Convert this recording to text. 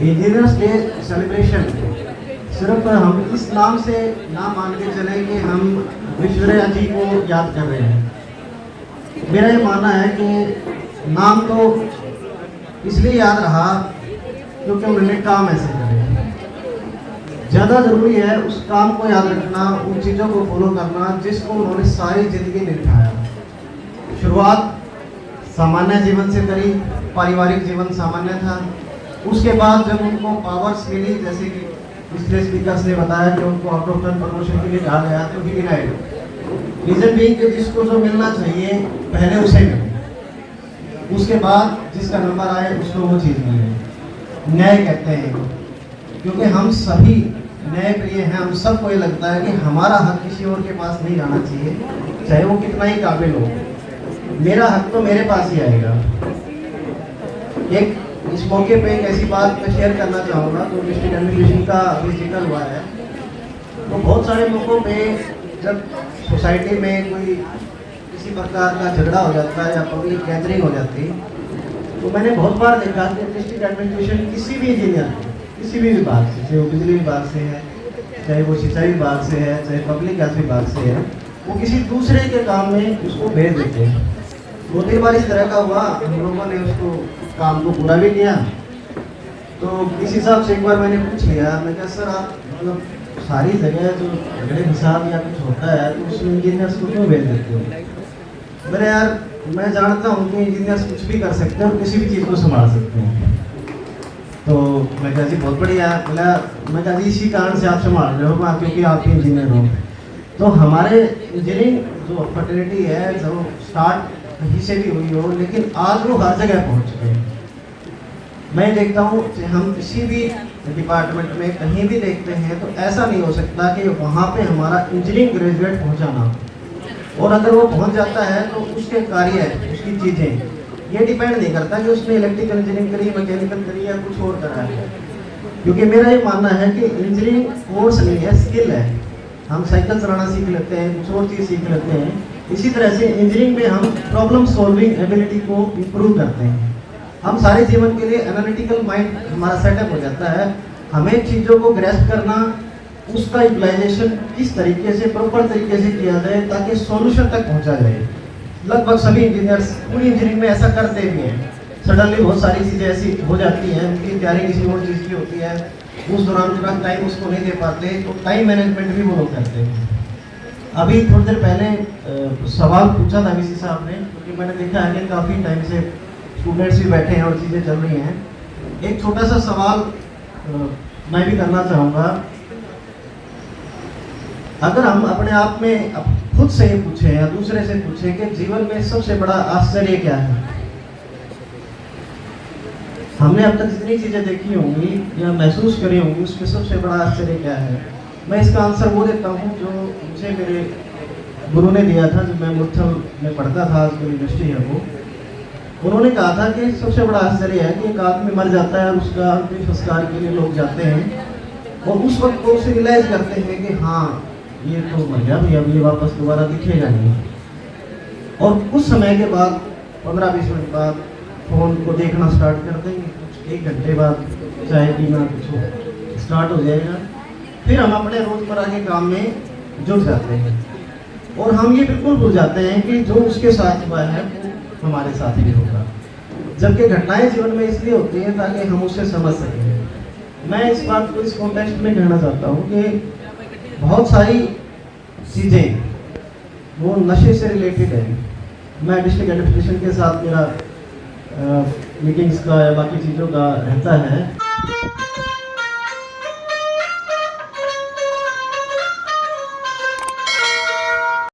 Engineers day celebration सिर्फ हम इस नाम से ना मान के चले कि हम विश्वकर्मा जी को याद कर रहे हैं। मेरा ये मानना है कि नाम तो इसलिए याद रहा क्योंकि उन्होंने काम ऐसे करे। ज़्यादा ज़रूरी है उस काम को याद रखना, उन चीज़ों को फॉलो करना जिसको उन्होंने सारी ज़िंदगी निभाया। शुरुआत सामान्य जीवन से करी, पारिवारिक जीवन सामान्य था। उसके बाद जब उनको पावर्स मिली, जैसे कि पिछले स्पीकर्स ने बताया कि उनको आउट ऑफ टर्न प्रमोशन के लिए कहा गया, तो ही डिनाइड। रीजन भी कि जिसको जो मिलना चाहिए पहले उसे मिले, उसके बाद जिसका नंबर आए उसको वो चीज़ मिले। न्याय कहते हैं क्योंकि हम सभी न्याय प्रिय हैं। हम सबको ये लगता है कि हमारा हक किसी और के पास नहीं जाना चाहिए, चाहे वो कितना ही काबिल हो। मेरा हक तो मेरे पास ही आएगा। एक इस मौके पे एक ऐसी बात मैं शेयर करना चाहूँगा, तो डिस्ट्रिक्ट एडमिनिस्ट्रेशन का अभी जिक्र हुआ है, तो बहुत सारे मौक़ों पे जब सोसाइटी में कोई किसी प्रकार का झगड़ा हो जाता है या पब्लिक गैदरिंग हो जाती है, तो मैंने बहुत बार देखा कि डिस्ट्रिक्ट एडमिनिस्ट्रेशन किसी भी इंजीनियर किसी भी विभाग से, चाहे वो बिजली विभाग से है, चाहे वो सिंचाई विभाग से है, चाहे पब्लिक हेल्थ विभाग से है, वो किसी दूसरे के काम में उसको भेज देते हैं। 2-3 बार इस तरह का हुआ, हम लोगों ने उसको काम को पूरा भी किया। तो इस हिसाब से एक बार मैंने पूछ लिया, मैं कहा सर आप मतलब सारी जगह जो झगड़े हिसाब या कुछ होता है तो उसमें इंजीनियर्स को क्यों भेज देते हो? मेरे यार मैं जानता हूँ कि इंजीनियर्स कुछ भी कर सकते हैं और किसी भी चीज़ को संभाल सकते हैं। तो मैं कहा जी बहुत बढ़िया। बोला मैं कहा जी इसी कारण से आप संभाल रहे हो क्योंकि आप ही इंजीनियर हो। तो हमारे इंजीनियरिंग जो फर्टिलिटी है जो स्टार्ट कहीं से भी हुई हो, लेकिन आज वो हर जगह पहुंच चुके हैं। मैं देखता हूँ कि हम किसी भी डिपार्टमेंट में कहीं भी देखते हैं तो ऐसा नहीं हो सकता कि वहाँ पे हमारा इंजीनियरिंग ग्रेजुएट पहुँचाना, और अगर वो पहुँच जाता है तो उसके कार्य उसकी चीज़ें ये डिपेंड नहीं करता कि उसने इलेक्ट्रिकल इंजीनियरिंग करी, मैकेनिकल करी या कुछ और करा है। क्योंकि मेरा ये मानना है कि इंजीनियरिंग कोर्स नहीं है, स्किल है। हम साइकिल चलाना सीख लेते हैं, कुछ और चीज़ सीख लेते हैं। इसी तरह से इंजीनियरिंग में हम प्रॉब्लम सॉल्विंग एबिलिटी को इम्प्रूव करते हैं। हम सारे जीवन के लिए एनालिटिकल माइंड हमारा सेटअप हो जाता है। हमें चीज़ों को ग्रेस्प करना, उसका यूटिलाइजेशन किस तरीके से प्रॉपर तरीके से किया जाए ताकि सॉल्यूशन तक पहुंचा जाए। लगभग सभी इंजीनियर्स पूरी इंजीनियरिंग में ऐसा करते भी हैं। सडनली बहुत सारी चीज़ें ऐसी हो जाती हैं, उनकी तैयारी किसी और चीज़ की होती है, उस दौरान पूरा टाइम उसको नहीं दे पाते, तो टाइम मैनेजमेंट भी वो लोग करते हैं। अभी थोड़ी देर पहले सवाल पूछा था किसी साहब ने, क्योंकि मैंने देखा है कि काफ़ी टाइम से स्टूडेंट्स भी बैठे हैं और चीज़ें चल रही हैं। एक छोटा सा सवाल मैं भी करना चाहूँगा। अगर हम अपने आप में खुद से ही पूछें या दूसरे से पूछें कि जीवन में सबसे बड़ा आश्चर्य क्या है, हमने अब तक जितनी चीज़ें देखी होंगी या महसूस करी होंगी उसमें सबसे बड़ा आश्चर्य क्या है, मैं इसका आंसर वो देता हूँ जो मुझे मेरे गुरु ने दिया था जब मैं मुरथल में पढ़ता था, आज यूनिवर्सिटी है वो। उन्होंने कहा था कि सबसे बड़ा आश्चर्य है कि एक आदमी मर जाता है और उसका अंतिम संस्कार के लिए लोग जाते हैं और उस वक्त वो उसे रियलाइज करते हैं कि हाँ ये तो मर गया भाई, अब ये वापस दोबारा दिखेगा नहीं। और कुछ समय के बाद 15-20 मिनट बाद फ़ोन को देखना स्टार्ट कर देंगे, कुछ 1 घंटे बाद चाय पीना कुछ स्टार्ट हो जाएगा, फिर हम अपने रोज़मर्रा के काम में जुट जाते हैं और हम ये बिल्कुल भूल जाते हैं कि जो उसके साथ हुआ है वो हमारे साथ भी होगा। जबकि घटनाएं जीवन में इसलिए होती हैं ताकि हम उससे समझ सकें। मैं इस बात को इस कॉन्टेक्स्ट में कहना चाहता हूँ कि बहुत सारी चीज़ें वो नशे से रिलेटेड है। मैं डिस्ट्रिक्ट एडमिनिस्ट्रेशन के साथ मेरा मीटिंग्स का या बाकी चीज़ों का रहता है।